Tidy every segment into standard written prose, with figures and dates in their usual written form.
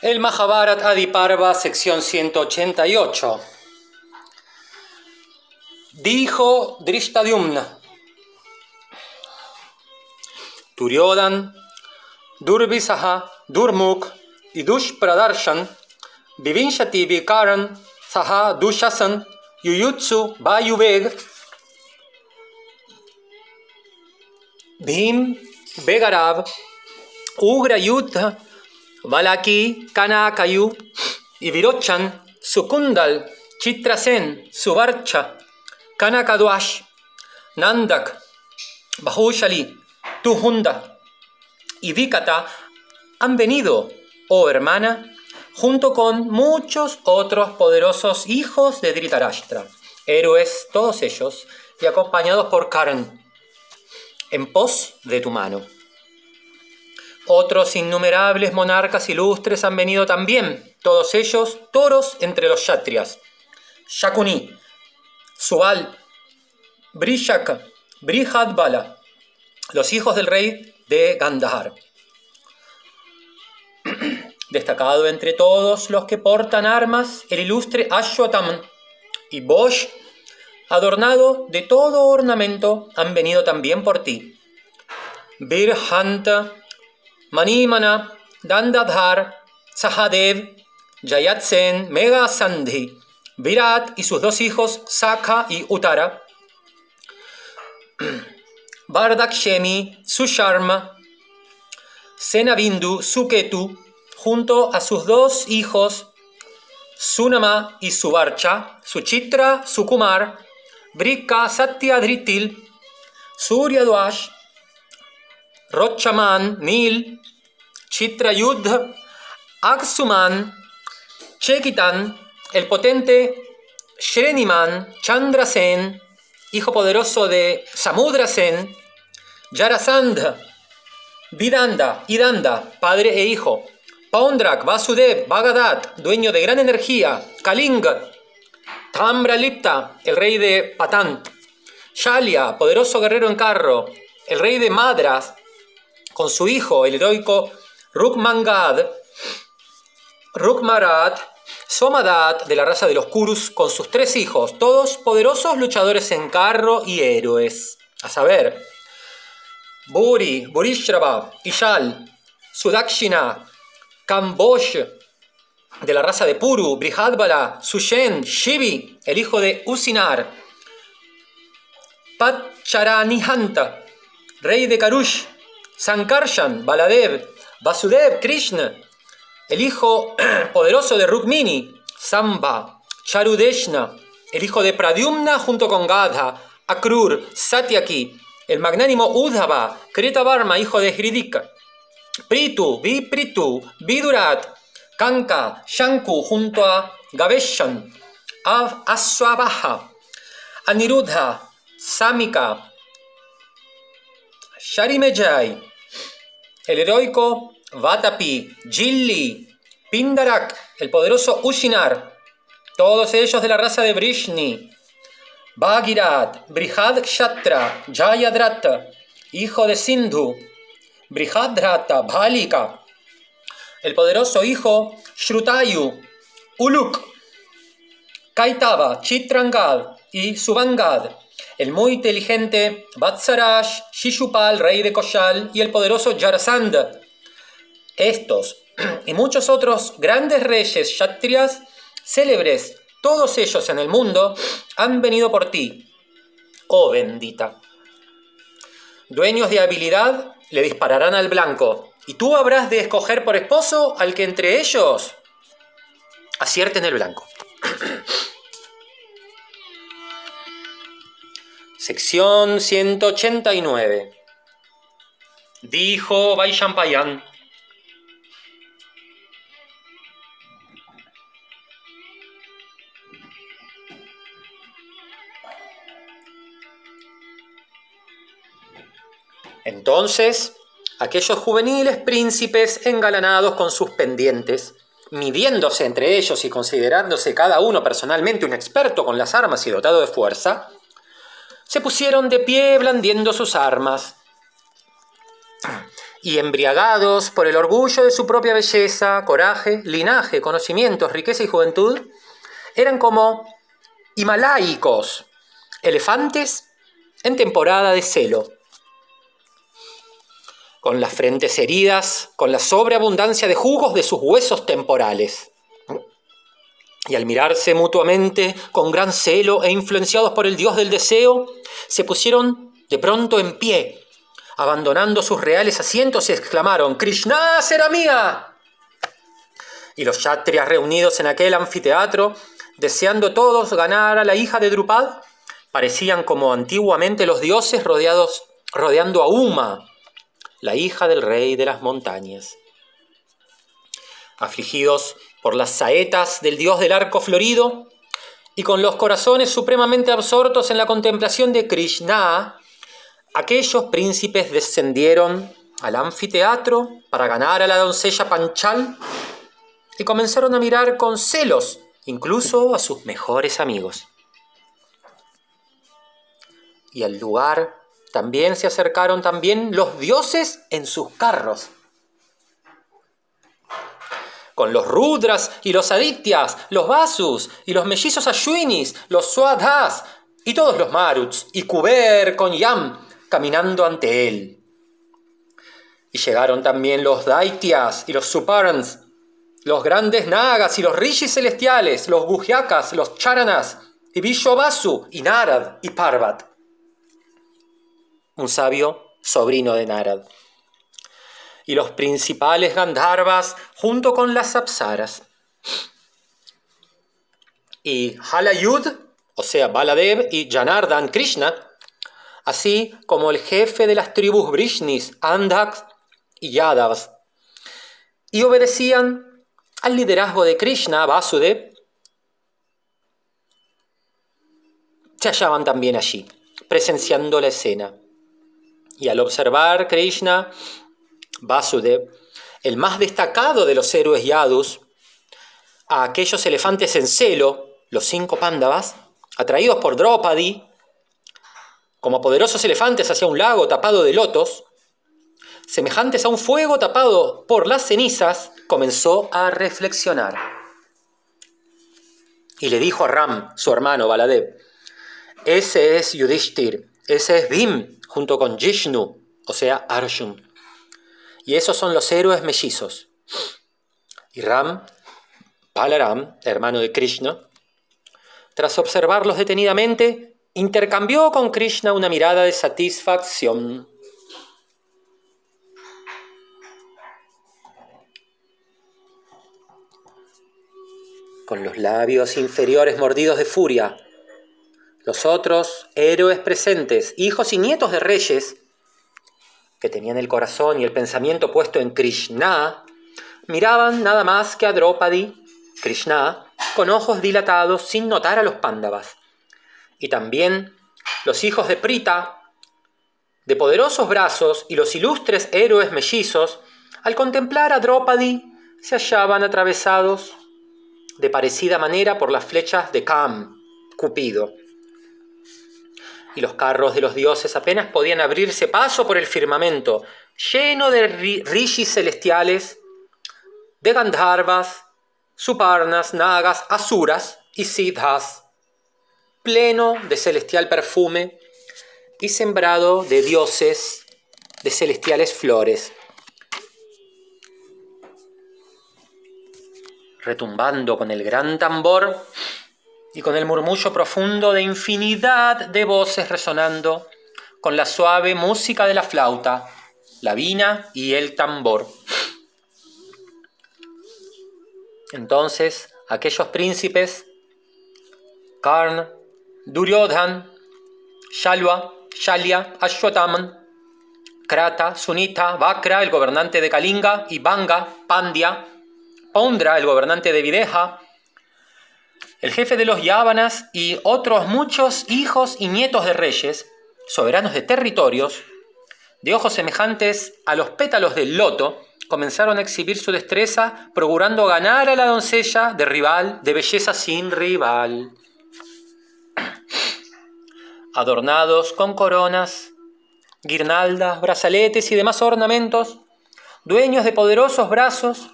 El Mahabharata Adiparva, sección 188. Dijo Drishtadyumna: Duryodan, Durvisaha, Durmuk y Dushpradarshan, Vivinshati Vikaran, Saha Dushasan, Yuyutsu Vayuveg, Bhim, Begarav, Ugra Yudha, Valaki, Kanakayu y Virochan, Sukundal, Chitrasen, Suvarcha, Kanakadwash, Nandak, Bahushali, Tuhunda y Vikata han venido, oh hermana, junto con muchos otros poderosos hijos de Dhritarashtra, héroes todos ellos, y acompañados por Karan, en pos de tu mano. Otros innumerables monarcas ilustres han venido también, todos ellos toros entre los Kshatriyas: Shakuni, Subal, Brishaka, Brihadbala, los hijos del rey de Gandhar. Destacado entre todos los que portan armas, el ilustre Ashwatthama, y Bosch, adornado de todo ornamento, han venido también por ti. Birhanta, Manimana, Dandadhar, Sahadev, Jayatsen, Meghasandhi, Virat y sus dos hijos Sakha y Uttara, Bardakshemi, Susharma, Senabindu, Suketu, junto a sus dos hijos Sunama y Suvarcha, Suchitra, Sukumar, Brika, Satyadritil, Suryadwash, Rochaman, Nil, Chitrayudha, Aksuman, Chekitan, el potente Shreniman, Chandrasen, hijo poderoso de Samudrasen, Jarasandha, Vidanda y Danda, padre e hijo, Paundrak, Vasudev, Bagadat, dueño de gran energía, Kalinga, Tambralipta, el rey de Patán, Shalya, poderoso guerrero en carro, el rey de Madras, con su hijo, el heroico Rukmangad, Rukmarat, Somadat, de la raza de los Kurus, con sus tres hijos, todos poderosos luchadores en carro y héroes, a saber, Buri, Burishrava, Ishal, Sudakshina, Kambosh, de la raza de Puru, Brihadbala, Sushen, Shivi, el hijo de Usinar, Patcharanihanta, rey de Karush, Sankarshan, Baladev, Vasudev, Krishna, el hijo poderoso de Rukmini, Samba, Charudeshna, el hijo de Pradyumna junto con Gadha, Akrur, Satyaki, el magnánimo Udhava, Kritavarma, hijo de Hridika, Pritu, Vipritu, Vidurat, Kanka, Shanku junto a Gaveshan, Aswabha, Aniruddha, Samika, Sharimejai, el heroico Vatapi, Jilli, Pindarak, el poderoso Ushinar, todos ellos de la raza de Vrishni, Bhagirat, Brihad Kshatra, Jayadrata, hijo de Sindhu, Brihadrata, Bhalika, el poderoso hijo Shrutayu, Uluk, Kaitava, Chitrangad y Subangad, el muy inteligente Vatsarash, Shishupal, rey de Koshal, y el poderoso Jarasandha. Estos y muchos otros grandes reyes kshatriyas, célebres todos ellos en el mundo, han venido por ti, oh bendita. Dueños de habilidad le dispararán al blanco, y tú habrás de escoger por esposo al que entre ellos acierte en el blanco. Sección 189. Dijo Vaishampayan: entonces, aquellos juveniles príncipes engalanados con sus pendientes, midiéndose entre ellos y considerándose cada uno personalmente un experto con las armas y dotado de fuerza, se pusieron de pie blandiendo sus armas. y embriagados por el orgullo de su propia belleza, coraje, linaje, conocimientos, riqueza y juventud, eran como himalaicos, elefantes en temporada de celo, con las frentes heridas, con la sobreabundancia de jugos de sus huesos temporales. Y al mirarse mutuamente con gran celo e influenciados por el dios del deseo, se pusieron de pronto en pie, abandonando sus reales asientos y exclamaron: «¡Krishna será mía!». Y los kshatriyas reunidos en aquel anfiteatro, deseando todos ganar a la hija de Drupad, parecían como antiguamente los dioses rodeando a Uma, la hija del rey de las montañas. Afligidos por las saetas del dios del arco florido y con los corazones supremamente absortos en la contemplación de Krishna, aquellos príncipes descendieron al anfiteatro para ganar a la doncella Panchal y comenzaron a mirar con celos incluso a sus mejores amigos. Y al lugar también se acercaron los dioses en sus carros, con los Rudras y los Adityas, los Vasus y los mellizos Ashwinis, los Swadhas y todos los Maruts, y Kuber con Yam caminando ante él. Y llegaron también los Daityas y los Suparans, los grandes Nagas y los Rishis celestiales, los Gujyakas, los Charanas, y Vishwavasu y Narad y Parvat, un sabio sobrino de Narad, y los principales Gandharvas junto con las Apsaras. Y Halayud, o sea Baladev y Janardhan Krishna, así como el jefe de las tribus Vrishnis, Andhaks y Yadavas, y obedecían al liderazgo de Krishna, Vasudev, se hallaban también allí, presenciando la escena. Y al observar Krishna, Vasudev, el más destacado de los héroes Yadus, a aquellos elefantes en celo, los 5 Pándavas, atraídos por Draupadi, como poderosos elefantes hacia un lago tapado de lotos, semejantes a un fuego tapado por las cenizas, comenzó a reflexionar. Y le dijo a Ram, su hermano Baladev: «Ese es Yudhishthir, ese es Bhim, junto con Jishnu, o sea Arjun. Y esos son los héroes mellizos». Y Ram, Balaram, hermano de Krishna, tras observarlos detenidamente, intercambió con Krishna una mirada de satisfacción. Con los labios inferiores mordidos de furia, los otros héroes presentes, hijos y nietos de reyes, que tenían el corazón y el pensamiento puesto en Krishna, miraban nada más que a Draupadi, Krishna, con ojos dilatados sin notar a los Pándavas. Y también los hijos de Prita, de poderosos brazos, y los ilustres héroes mellizos, al contemplar a Draupadi, se hallaban atravesados de parecida manera por las flechas de Kam, Cupido. Y los carros de los dioses apenas podían abrirse paso por el firmamento, lleno de rishis celestiales, de Gandharvas, Suparnas, Nagas, Asuras y Siddhas, pleno de celestial perfume y sembrado de dioses, de celestiales flores. Retumbando con el gran tambor y con el murmullo profundo de infinidad de voces resonando con la suave música de la flauta, la vina y el tambor. Entonces aquellos príncipes, Karna, Duryodhan, Shalva, Shalya, Ashwatthama, Krata, Sunita, Vakra, el gobernante de Kalinga, y Banga, Pandya, Pondra, el gobernante de Videha, el jefe de los Yávanas y otros muchos hijos y nietos de reyes, soberanos de territorios, de ojos semejantes a los pétalos del loto, comenzaron a exhibir su destreza, procurando ganar a la doncella de belleza sin rival. Adornados con coronas, guirnaldas, brazaletes y demás ornamentos, dueños de poderosos brazos,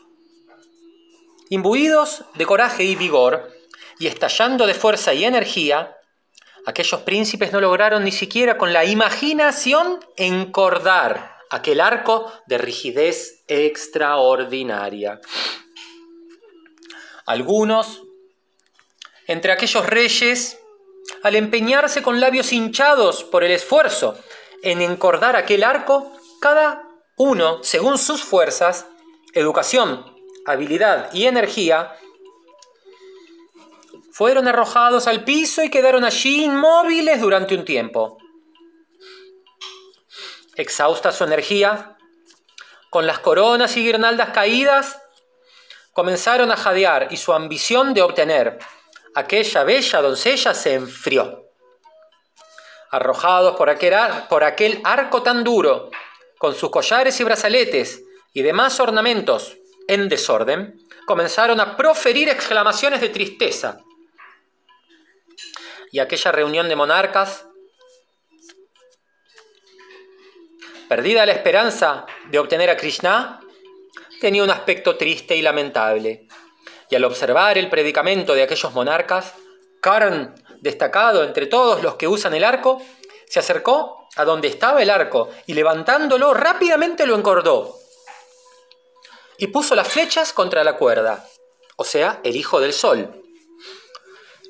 imbuidos de coraje y vigor, y estallando de fuerza y energía, aquellos príncipes no lograron ni siquiera con la imaginación encordar aquel arco de rigidez extraordinaria. Algunos, entre aquellos reyes, al empeñarse con labios hinchados por el esfuerzo en encordar aquel arco, cada uno, según sus fuerzas, educación, habilidad y energía, fueron arrojados al piso y quedaron allí inmóviles durante un tiempo. Exhausta su energía, con las coronas y guirnaldas caídas, comenzaron a jadear y su ambición de obtener aquella bella doncella se enfrió. Arrojados por aquel arco tan duro, con sus collares y brazaletes y demás ornamentos en desorden, comenzaron a proferir exclamaciones de tristeza. Y aquella reunión de monarcas, perdida la esperanza de obtener a Krishna, tenía un aspecto triste y lamentable. Y al observar el predicamento de aquellos monarcas, Karan, destacado entre todos los que usan el arco, se acercó a donde estaba el arco y levantándolo rápidamente lo encordó. Y puso las flechas contra la cuerda, o sea, el hijo del sol.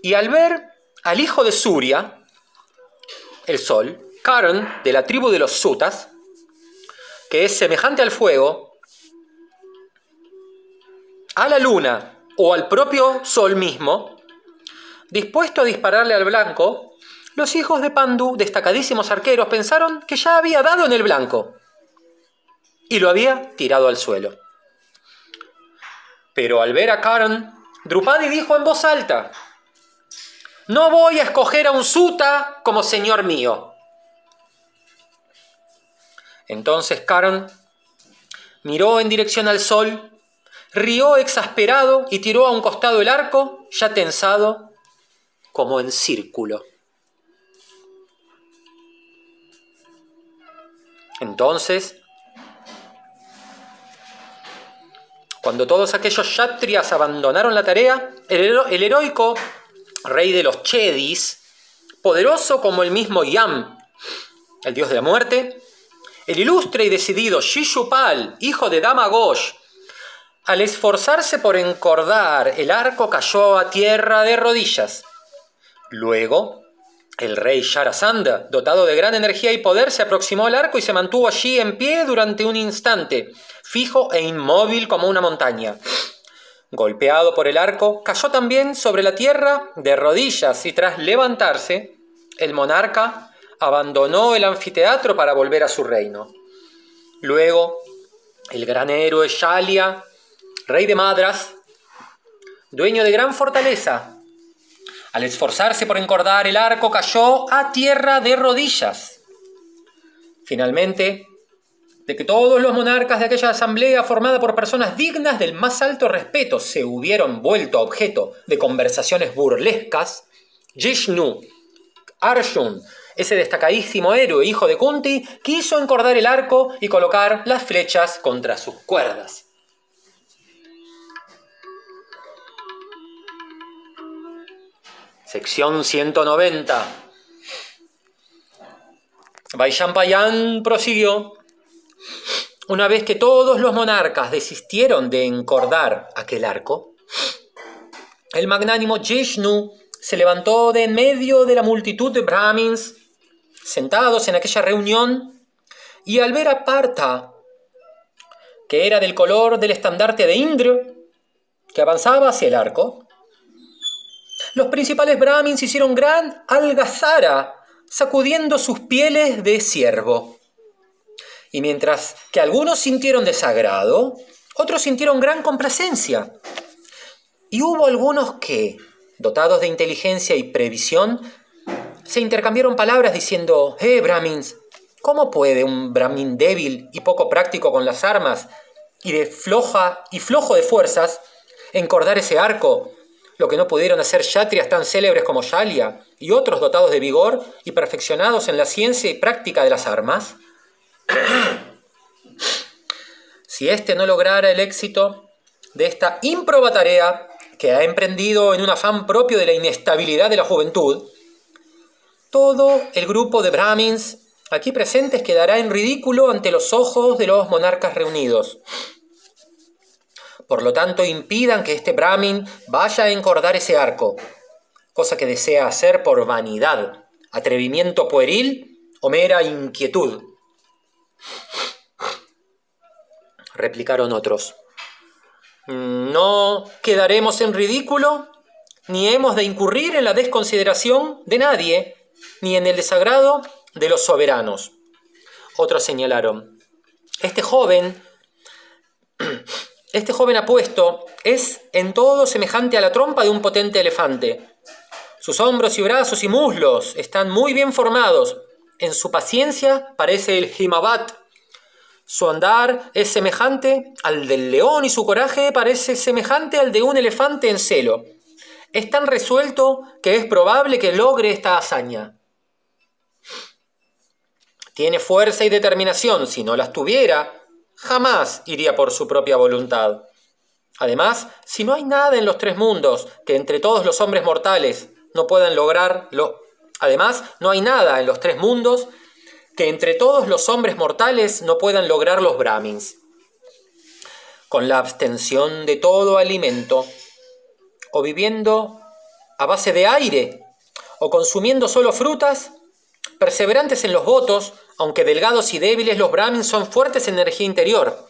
Y al ver al hijo de Surya, el sol, Karan, de la tribu de los Sutas, que es semejante al fuego, a la luna o al propio sol mismo, dispuesto a dispararle al blanco, los hijos de Pandu, destacadísimos arqueros, pensaron que ya había dado en el blanco y lo había tirado al suelo. Pero al ver a Karan, Drupadi dijo en voz alta: «No voy a escoger a un Suta como señor mío». Entonces Karan miró en dirección al sol, rió exasperado y tiró a un costado el arco, ya tensado como en círculo. Entonces, cuando todos aquellos kshatriyas abandonaron la tarea, el heroico rey de los Chedis, poderoso como el mismo Yam, el dios de la muerte, el ilustre y decidido Shishupal, hijo de Damagosh, al esforzarse por encordar el arco, cayó a tierra de rodillas. Luego, el rey Jarasandha, dotado de gran energía y poder, se aproximó al arco y se mantuvo allí en pie durante un instante, fijo e inmóvil como una montaña. Golpeado por el arco, cayó también sobre la tierra de rodillas y tras levantarse, el monarca abandonó el anfiteatro para volver a su reino. Luego, el gran héroe Shalya, rey de Madras, dueño de gran fortaleza, al esforzarse por encordar el arco, cayó a tierra de rodillas. Finalmente, de que todos los monarcas de aquella asamblea formada por personas dignas del más alto respeto se hubieron vuelto objeto de conversaciones burlescas, Jishnu, Arjun, ese destacadísimo héroe, hijo de Kunti, quiso encordar el arco y colocar las flechas contra sus cuerdas. Sección 190. Vaishampayan prosiguió: una vez que todos los monarcas desistieron de encordar aquel arco, el magnánimo Jishnu se levantó de en medio de la multitud de brahmins sentados en aquella reunión y al ver a Partha, que era del color del estandarte de Indra, que avanzaba hacia el arco, los principales brahmins hicieron gran algazara, sacudiendo sus pieles de ciervo. Y mientras que algunos sintieron desagrado, otros sintieron gran complacencia. Y hubo algunos que, dotados de inteligencia y previsión, se intercambiaron palabras diciendo: brahmins, ¿cómo puede un brahmin débil y poco práctico con las armas y flojo de fuerzas encordar ese arco? Lo que no pudieron hacer kshatriyas tan célebres como Shalya y otros dotados de vigor y perfeccionados en la ciencia y práctica de las armas. si éste no lograra el éxito de esta ímproba tarea que ha emprendido en un afán propio de la inestabilidad de la juventud, todo el grupo de Brahmins aquí presentes quedará en ridículo ante los ojos de los monarcas reunidos. Por lo tanto, impidan que este Brahmin vaya a encordar ese arco, cosa que desea hacer por vanidad, atrevimiento pueril o mera inquietud. Replicaron otros. No quedaremos en ridículo, ni hemos de incurrir en la desconsideración de nadie, ni en el desagrado de los soberanos. Otros señalaron. Este joven apuesto es en todo semejante a la trompa de un potente elefante. Sus hombros y brazos y muslos están muy bien formados. En su paciencia parece el Himavat. Su andar es semejante al del león y su coraje parece semejante al de un elefante en celo. Es tan resuelto que es probable que logre esta hazaña. Tiene fuerza y determinación. Si no las tuviera, jamás iría por su propia voluntad. Además, si no hay nada en los tres mundos que entre todos los hombres mortales no puedan lograrlo, no hay nada en los tres mundos que entre todos los hombres mortales no puedan lograr los Brahmins. Con la abstención de todo alimento, o viviendo a base de aire, o consumiendo solo frutas, perseverantes en los votos, aunque delgados y débiles, los Brahmins son fuertes en energía interior.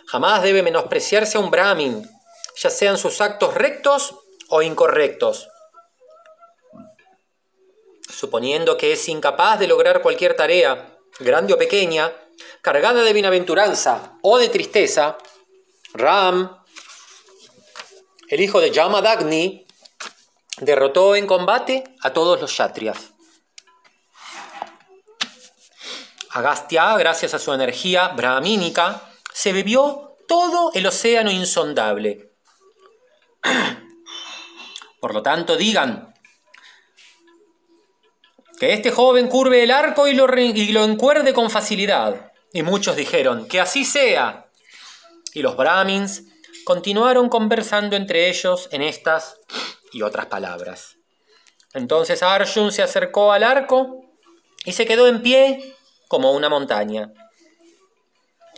Jamás debe menospreciarse a un Brahmin, ya sean sus actos rectos o incorrectos. Suponiendo que es incapaz de lograr cualquier tarea, grande o pequeña, cargada de bienaventuranza o de tristeza, Ram, el hijo de Jamadagni, derrotó en combate a todos los kshatriyas. Agastya, gracias a su energía brahmínica, se bebió todo el océano insondable. Por lo tanto, digan que este joven curve el arco y lo encuerde con facilidad. Y muchos dijeron, que así sea. Y los Brahmins continuaron conversando entre ellos en estas y otras palabras. Entonces Arjuna se acercó al arco y se quedó en pie como una montaña.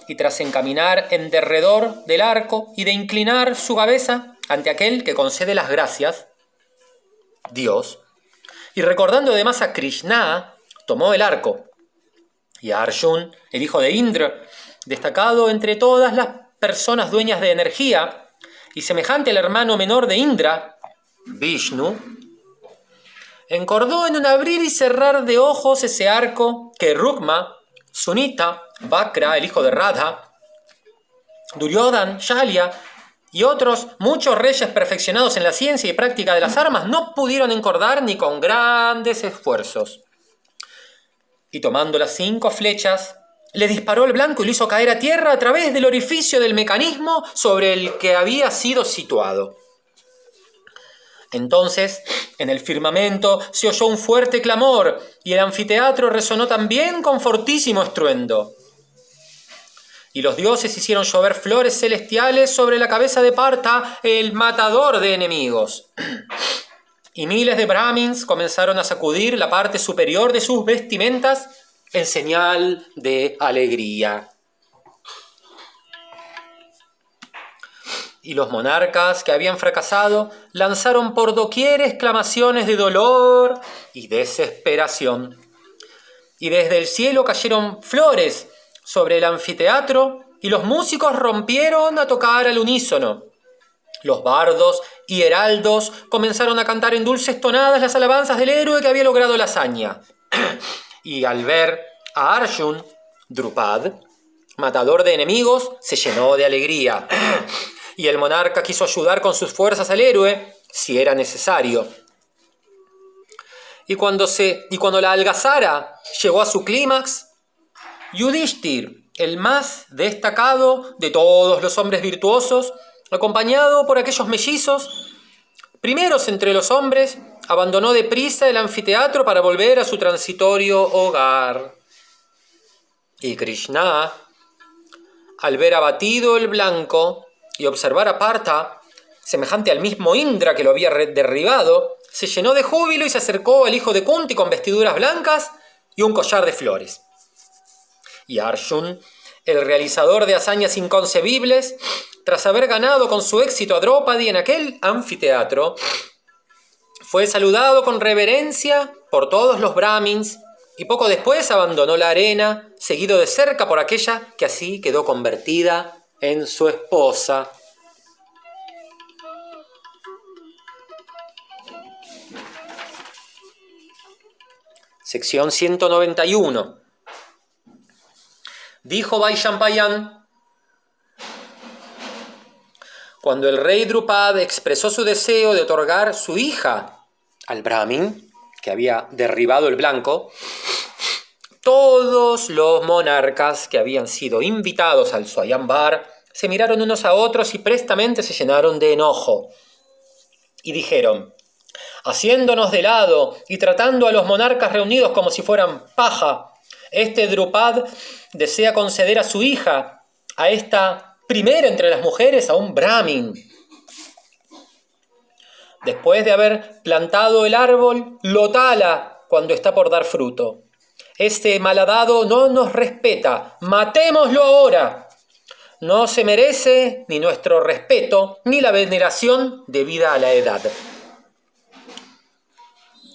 Y tras encaminar en derredor del arco y de inclinar su cabeza ante aquel que concede las gracias, Dios, y recordando además a Krishna, tomó el arco. Y a Arjuna, el hijo de Indra, destacado entre todas las personas dueñas de energía, y semejante al hermano menor de Indra, Vishnu, encordó en un abrir y cerrar de ojos ese arco que Rukma, Sunita, Vakra, el hijo de Radha, Duryodhan, Shalya y otros muchos reyes perfeccionados en la ciencia y práctica de las armas no pudieron encordar ni con grandes esfuerzos. Y tomando las 5 flechas, le disparó el blanco y lo hizo caer a tierra a través del orificio del mecanismo sobre el que había sido situado. Entonces, en el firmamento se oyó un fuerte clamor y el anfiteatro resonó también con fortísimo estruendo. Y los dioses hicieron llover flores celestiales sobre la cabeza de Partha, el matador de enemigos. Y miles de Brahmins comenzaron a sacudir la parte superior de sus vestimentas en señal de alegría. Y los monarcas que habían fracasado lanzaron por doquier exclamaciones de dolor y desesperación. Y desde el cielo cayeron flores sobre el anfiteatro y los músicos rompieron a tocar al unísono. Los bardos y heraldos comenzaron a cantar en dulces tonadas las alabanzas del héroe que había logrado la hazaña. Y al ver a Arjuna, Drupad, matador de enemigos, se llenó de alegría. Y el monarca quiso ayudar con sus fuerzas al héroe, si era necesario. Y cuando la algazara llegó a su clímax, Yudhishthir, el más destacado de todos los hombres virtuosos, acompañado por aquellos mellizos, primeros entre los hombres, abandonó deprisa el anfiteatro para volver a su transitorio hogar. Y Krishna, al ver abatido el blanco y observar a Partha, semejante al mismo Indra que lo había derribado, se llenó de júbilo y se acercó al hijo de Kunti con vestiduras blancas y un collar de flores. Y Arjun, el realizador de hazañas inconcebibles, tras haber ganado con su éxito a Draupadi en aquel anfiteatro, fue saludado con reverencia por todos los brahmins y poco después abandonó la arena, seguido de cerca por aquella que así quedó convertida en su esposa. Sección 191. Dijo Vaishampayan: cuando el rey Drupad expresó su deseo de otorgar su hija al Brahmin, que había derribado el blanco, todos los monarcas que habían sido invitados al Swayamvar se miraron unos a otros y prestamente se llenaron de enojo. Y dijeron: haciéndonos de lado y tratando a los monarcas reunidos como si fueran paja, este Drupad desea conceder a su hija, a esta primera entre las mujeres, a un Brahmin. Después de haber plantado el árbol, lo tala cuando está por dar fruto. Este malhadado no nos respeta, matémoslo ahora. No se merece ni nuestro respeto, ni la veneración debida a la edad.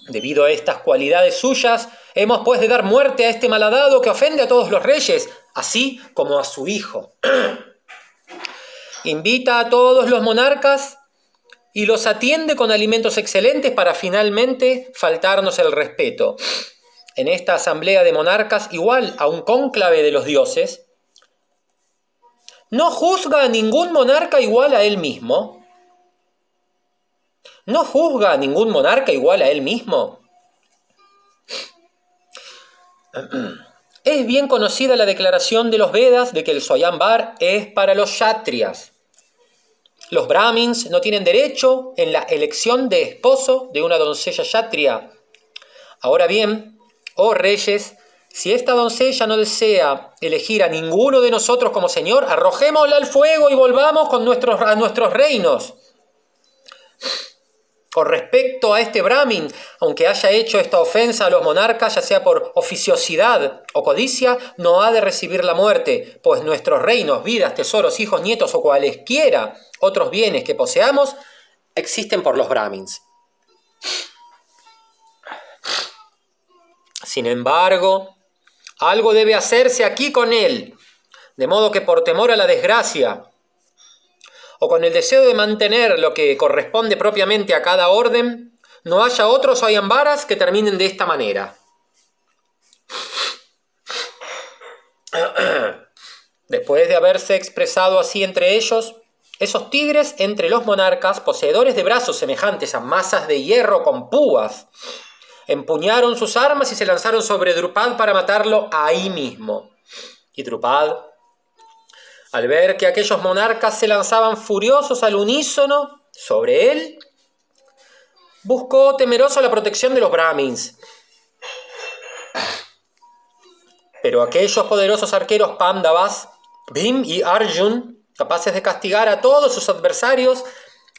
Debido a estas cualidades suyas, hemos pues de dar muerte a este malhadado que ofende a todos los reyes, así como a su hijo. Invita a todos los monarcas y los atiende con alimentos excelentes para finalmente faltarnos el respeto. En esta asamblea de monarcas, igual a un cónclave de los dioses, no juzga a ningún monarca igual a él mismo. ¿No juzga a ningún monarca igual a él mismo? Es bien conocida la declaración de los Vedas de que el Swayamvar es para los kshatriyas. Los brahmins no tienen derecho en la elección de esposo de una doncella kshatriya. Ahora bien, oh reyes, si esta doncella no desea elegir a ninguno de nosotros como señor, arrojémosla al fuego y volvamos a nuestros reinos. Con respecto a este Brahmin, aunque haya hecho esta ofensa a los monarcas, ya sea por oficiosidad o codicia, no ha de recibir la muerte, pues nuestros reinos, vidas, tesoros, hijos, nietos o cualesquiera otros bienes que poseamos, existen por los Brahmins. Sin embargo, algo debe hacerse aquí con él, de modo que por temor a la desgracia, o con el deseo de mantener lo que corresponde propiamente a cada orden, no haya otros Swayamvaras que terminen de esta manera. Después de haberse expresado así entre ellos, esos tigres entre los monarcas, poseedores de brazos semejantes a masas de hierro con púas, empuñaron sus armas y se lanzaron sobre Drupad para matarlo ahí mismo. Y Drupad, al ver que aquellos monarcas se lanzaban furiosos al unísono sobre él, buscó temeroso la protección de los Brahmins. Pero aquellos poderosos arqueros Pandavas, Bhim y Arjun, capaces de castigar a todos sus adversarios,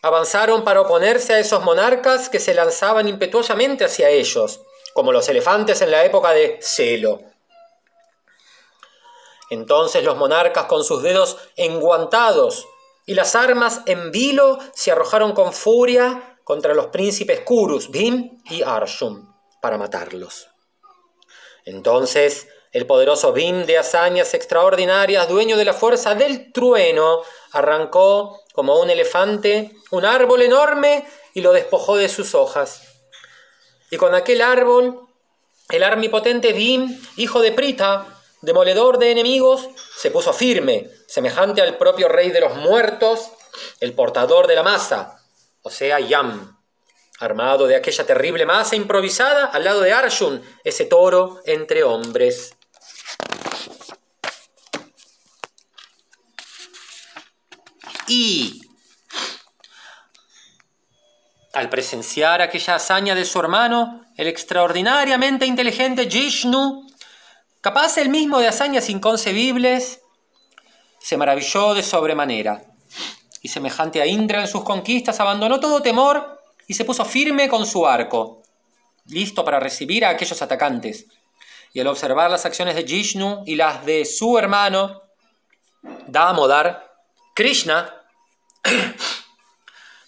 avanzaron para oponerse a esos monarcas que se lanzaban impetuosamente hacia ellos, como los elefantes en la época de celo. Entonces los monarcas, con sus dedos enguantados y las armas en vilo, se arrojaron con furia contra los príncipes Kurus, Bhim y Arjun, para matarlos. Entonces el poderoso Bhim, de hazañas extraordinarias, dueño de la fuerza del trueno, arrancó como un elefante un árbol enorme y lo despojó de sus hojas. Y con aquel árbol, el armipotente Bhim, hijo de Pritha, demoledor de enemigos, se puso firme, semejante al propio rey de los muertos, el portador de la masa, o sea, Yam, armado de aquella terrible masa improvisada al lado de Arjun, ese toro entre hombres. Y al presenciar aquella hazaña de su hermano, el extraordinariamente inteligente Jishnu, capaz él mismo de hazañas inconcebibles, se maravilló de sobremanera. Y semejante a Indra en sus conquistas, abandonó todo temor y se puso firme con su arco, listo para recibir a aquellos atacantes. Y al observar las acciones de Jishnu y las de su hermano Damodar, Krishna,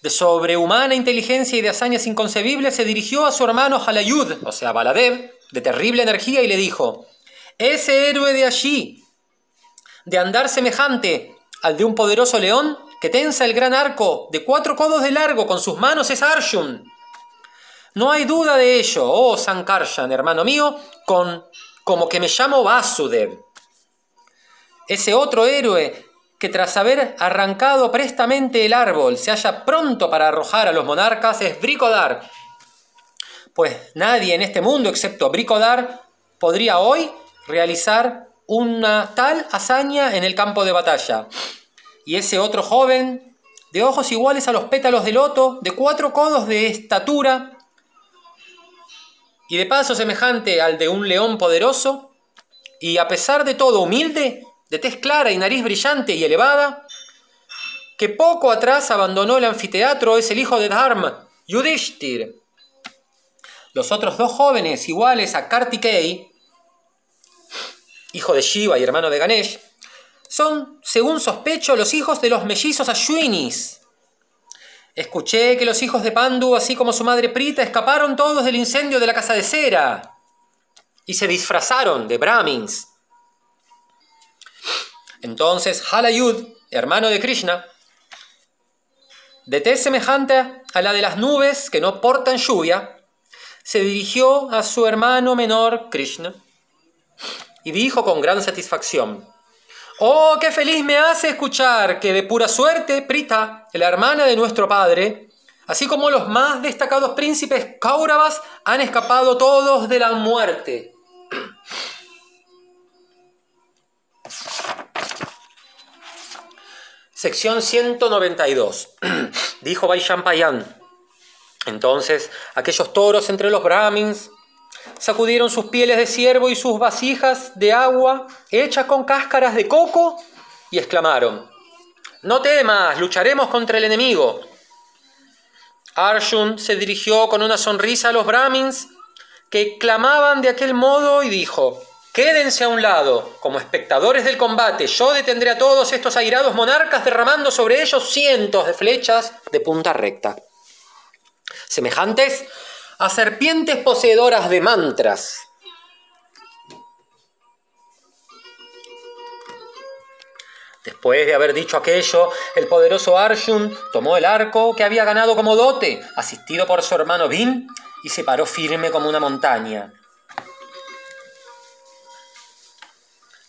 de sobrehumana inteligencia y de hazañas inconcebibles, se dirigió a su hermano Halayud, o sea, Baladev, de terrible energía, y le dijo: ese héroe de allí, de andar semejante al de un poderoso león, que tensa el gran arco de 4 codos de largo con sus manos, es Arjun. No hay duda de ello, oh Sankarshan, hermano mío, como que me llamo Vasudev. Ese otro héroe que tras haber arrancado prestamente el árbol se halla pronto para arrojar a los monarcas es Brikodar. Pues nadie en este mundo excepto Brikodar podría hoy realizar una tal hazaña en el campo de batalla. Y ese otro joven, de ojos iguales a los pétalos de loto, de 4 codos de estatura, y de paso semejante al de un león poderoso, y a pesar de todo humilde, de tez clara y nariz brillante y elevada, que poco atrás abandonó el anfiteatro, es el hijo de Dharma, Yudhishthir. Los otros 2 jóvenes, iguales a Kartikeyi, hijo de Shiva y hermano de Ganesh, son, según sospecho, los hijos de los mellizos Ashwinis. Escuché que los hijos de Pandu, así como su madre Prita, escaparon todos del incendio de la casa de cera y se disfrazaron de brahmins. Entonces Halayud, hermano de Krishna, de tez semejante a la de las nubes que no portan lluvia, se dirigió a su hermano menor Krishna y dijo con gran satisfacción: ¡oh, qué feliz me hace escuchar que de pura suerte Prita, la hermana de nuestro padre, así como los más destacados príncipes Kauravas, han escapado todos de la muerte! Sección 192. Dijo Vaishampayan: entonces aquellos toros entre los brahmins sacudieron sus pieles de ciervo y sus vasijas de agua hechas con cáscaras de coco y exclamaron: no temas, lucharemos contra el enemigo. Arjun se dirigió con una sonrisa a los brahmins que clamaban de aquel modo y dijo: quédense a un lado, como espectadores del combate. Yo detendré a todos estos airados monarcas derramando sobre ellos cientos de flechas de punta recta, semejantes a serpientes poseedoras de mantras. Después de haber dicho aquello, el poderoso Arjun tomó el arco que había ganado como dote, asistido por su hermano Bhim, y se paró firme como una montaña.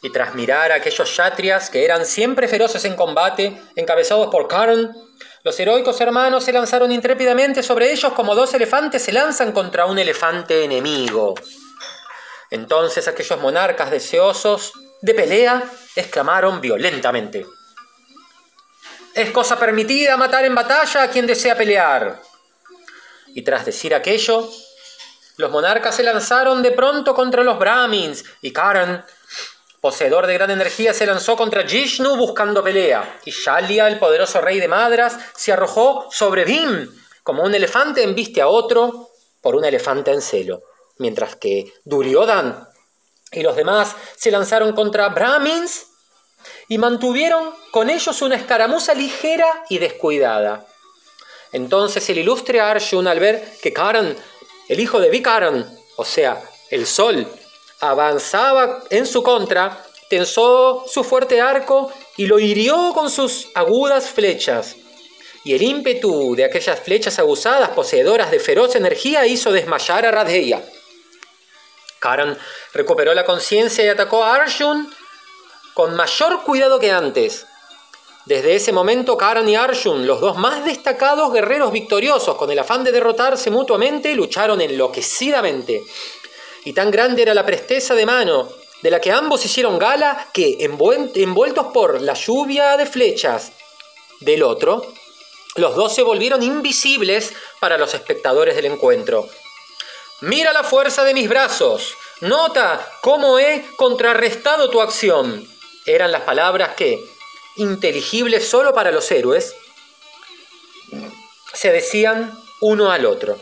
Y tras mirar a aquellos kshatriyas que eran siempre feroces en combate, encabezados por Karna, los heroicos hermanos se lanzaron intrépidamente sobre ellos como 2 elefantes se lanzan contra un elefante enemigo. Entonces aquellos monarcas deseosos de pelea exclamaron violentamente: es cosa permitida matar en batalla a quien desea pelear. Y tras decir aquello, los monarcas se lanzaron de pronto contra los brahmins, y Karna, poseedor de gran energía, se lanzó contra Jishnu buscando pelea, y Shalya, el poderoso rey de Madras, se arrojó sobre Bhim, como un elefante embiste a otro por una elefanta en celo, mientras que Duryodhan y los demás se lanzaron contra Brahmins y mantuvieron con ellos una escaramuza ligera y descuidada. Entonces el ilustre Arjuna, al ver que Karna, el hijo de Vikarna, o sea, el sol, avanzaba en su contra, tensó su fuerte arco y lo hirió con sus agudas flechas. Y el ímpetu de aquellas flechas aguzadas, poseedoras de feroz energía, hizo desmayar a Radheya. Karna recuperó la conciencia y atacó a Arjun con mayor cuidado que antes. Desde ese momento, Karna y Arjun, los 2 más destacados guerreros victoriosos, con el afán de derrotarse mutuamente, lucharon enloquecidamente. Y tan grande era la presteza de mano de la que ambos hicieron gala que, envueltos por la lluvia de flechas del otro, los 2 se volvieron invisibles para los espectadores del encuentro. «Mira la fuerza de mis brazos, nota cómo he contrarrestado tu acción», eran las palabras que, inteligible solo para los héroes, se decían uno al otro.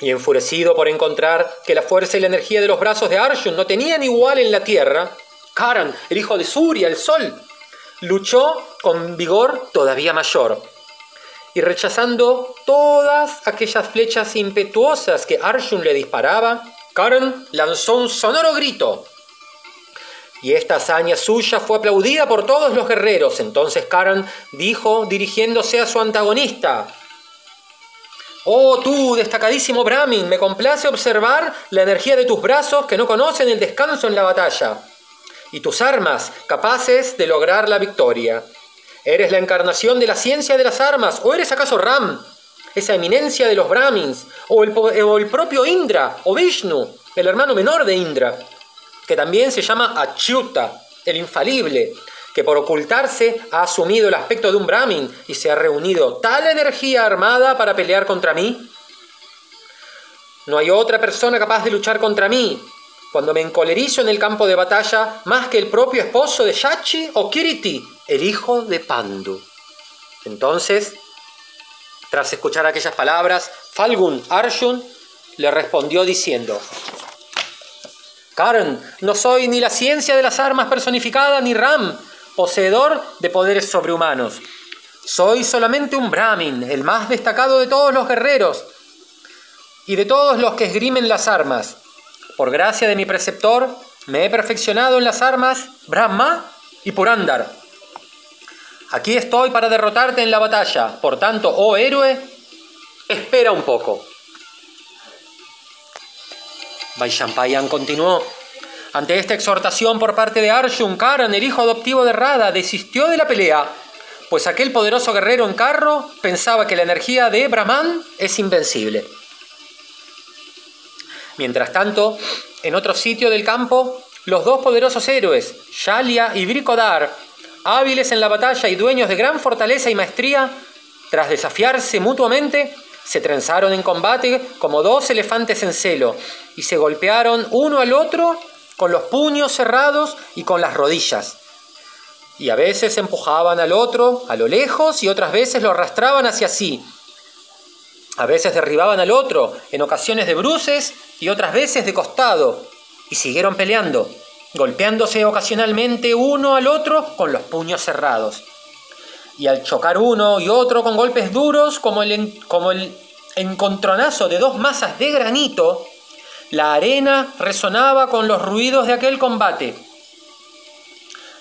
Y enfurecido por encontrar que la fuerza y la energía de los brazos de Arjun no tenían igual en la tierra, Karan, el hijo de Surya, el sol, luchó con vigor todavía mayor. Y rechazando todas aquellas flechas impetuosas que Arjun le disparaba, Karan lanzó un sonoro grito. Y esta hazaña suya fue aplaudida por todos los guerreros. Entonces Karan dijo, dirigiéndose a su antagonista: «Oh tú, destacadísimo Brahmin, me complace observar la energía de tus brazos que no conocen el descanso en la batalla, y tus armas capaces de lograr la victoria. ¿Eres la encarnación de la ciencia de las armas, o eres acaso Ram, esa eminencia de los Brahmins, o el propio Indra, o Vishnu, el hermano menor de Indra, que también se llama Achyuta, el infalible, que por ocultarse ha asumido el aspecto de un Brahmin y se ha reunido tal energía armada para pelear contra mí? No hay otra persona capaz de luchar contra mí cuando me encolerizo en el campo de batalla más que el propio esposo de Shachi o Kiriti, el hijo de Pandu». Entonces, tras escuchar aquellas palabras, Falgun Arjun le respondió diciendo: «Karan, no soy ni la ciencia de las armas personificada, ni Ram, poseedor de poderes sobrehumanos. Soy solamente un Brahmin, el más destacado de todos los guerreros y de todos los que esgrimen las armas. Por gracia de mi preceptor, me he perfeccionado en las armas Brahma y Purandar. Aquí estoy para derrotarte en la batalla. Por tanto, oh héroe, espera un poco». Vaishampayan continuó: «Ante esta exhortación por parte de Arjun, Karan, el hijo adoptivo de Radha, desistió de la pelea, pues aquel poderoso guerrero en carro pensaba que la energía de Brahman es invencible». Mientras tanto, en otro sitio del campo, los dos poderosos héroes, Shalya y Vrikodar, hábiles en la batalla y dueños de gran fortaleza y maestría, tras desafiarse mutuamente, se trenzaron en combate como dos elefantes en celo y se golpearon uno al otro con los puños cerrados y con las rodillas. Y a veces empujaban al otro a lo lejos y otras veces lo arrastraban hacia sí. A veces derribaban al otro en ocasiones de bruces y otras veces de costado. Y siguieron peleando, golpeándose ocasionalmente uno al otro con los puños cerrados. Y al chocar uno y otro con golpes duros como el encontronazo de dos masas de granito, la arena resonaba con los ruidos de aquel combate.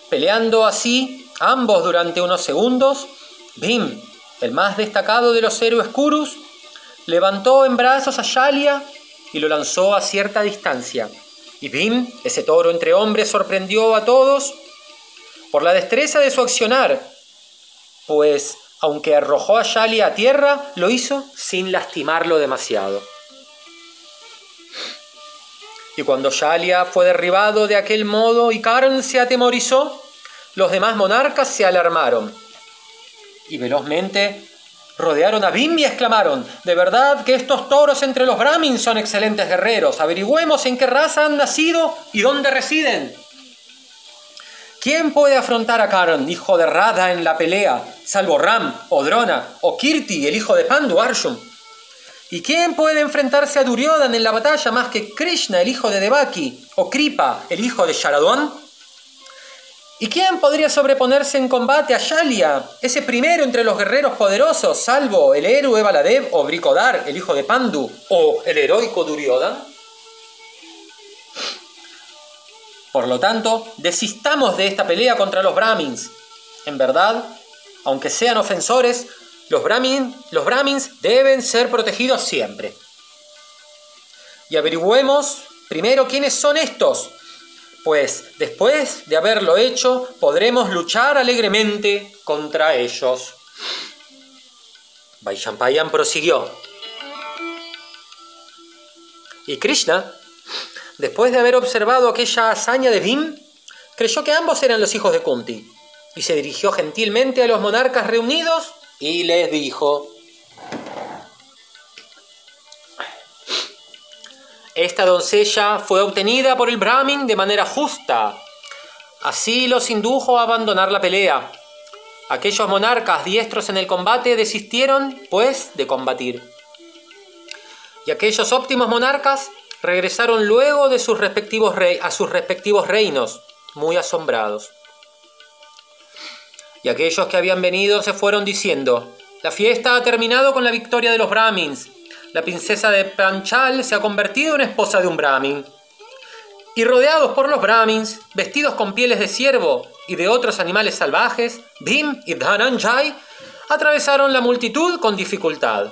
Peleando así, ambos durante unos segundos, Bhim, el más destacado de los héroes Kurus, levantó en brazos a Shalya y lo lanzó a cierta distancia. Y Bhim, ese toro entre hombres, sorprendió a todos por la destreza de su accionar, pues, aunque arrojó a Shalya a tierra, lo hizo sin lastimarlo demasiado. Y cuando Shalya fue derribado de aquel modo y Karan se atemorizó, los demás monarcas se alarmaron y velozmente rodearon a Bhim y exclamaron: «De verdad que estos toros entre los Brahmins son excelentes guerreros. Averigüemos en qué raza han nacido y dónde residen. ¿Quién puede afrontar a Karan, hijo de Radha, en la pelea, salvo Ram, o Drona, o Kirti, el hijo de Pandu, Arjun? ¿Y quién puede enfrentarse a Duryodhana en la batalla más que Krishna, el hijo de Devaki, o Kripa, el hijo de Sharadwan? ¿Y quién podría sobreponerse en combate a Shalya, ese primero entre los guerreros poderosos, salvo el héroe Baladev, o Vrikodar, el hijo de Pandu, o el heroico Duryodhana? Por lo tanto, desistamos de esta pelea contra los Brahmins. En verdad, aunque sean ofensores, los Brahmins deben ser protegidos siempre. Y averigüemos primero quiénes son estos, pues después de haberlo hecho, podremos luchar alegremente contra ellos». Vaishampayan prosiguió: «Y Krishna, después de haber observado aquella hazaña de Bhim, creyó que ambos eran los hijos de Kunti, y se dirigió gentilmente a los monarcas reunidos y les dijo: «Esta doncella fue obtenida por el Brahmin de manera justa, Así los indujo a abandonar la pelea. Aquellos monarcas diestros en el combate desistieron, pues, de combatir. Y aquellos óptimos monarcas regresaron luego de a sus respectivos reinos, muy asombrados. Y aquellos que habían venido se fueron diciendo: la fiesta ha terminado con la victoria de los Brahmins. La princesa de Panchal se ha convertido en esposa de un Brahmin. Y rodeados por los Brahmins, vestidos con pieles de ciervo y de otros animales salvajes, Bhim y Dhananjay atravesaron la multitud con dificultad.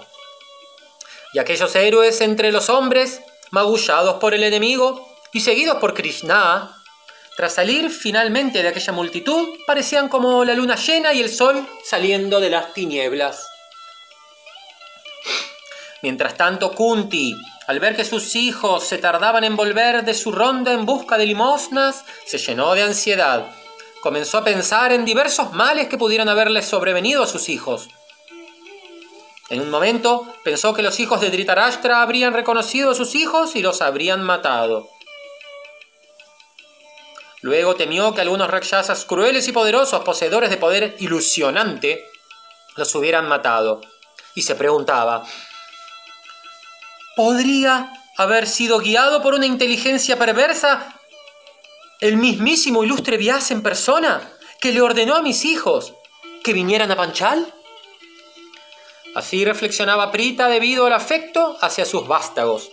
Y aquellos héroes entre los hombres, magullados por el enemigo y seguidos por Krishna, tras salir finalmente de aquella multitud, parecían como la luna llena y el sol saliendo de las tinieblas. Mientras tanto, Kunti, al ver que sus hijos se tardaban en volver de su ronda en busca de limosnas, se llenó de ansiedad. Comenzó a pensar en diversos males que pudieran haberles sobrevenido a sus hijos. En un momento pensó que los hijos de Dhritarashtra habrían reconocido a sus hijos y los habrían matado. Luego temió que algunos rakshasas crueles y poderosos, poseedores de poder ilusionante, los hubieran matado. Y se preguntaba: ¿podría haber sido guiado por una inteligencia perversa el mismísimo ilustre Vyasa en persona, que le ordenó a mis hijos que vinieran a Panchal? Así reflexionaba Prita debido al afecto hacia sus vástagos.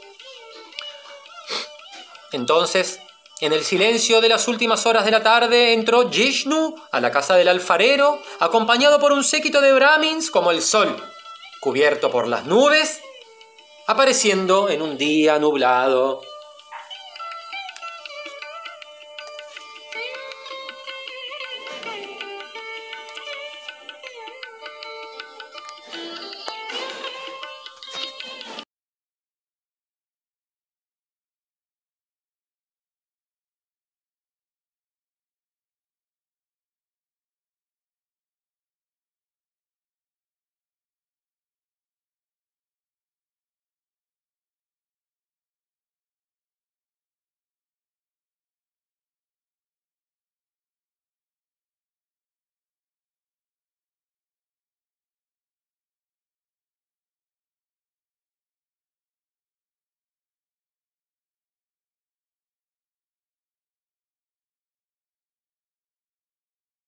Entonces, en el silencio de las últimas horas de la tarde, entró Jishnu a la casa del alfarero, acompañado por un séquito de brahmins como el sol, cubierto por las nubes, apareciendo en un día nublado.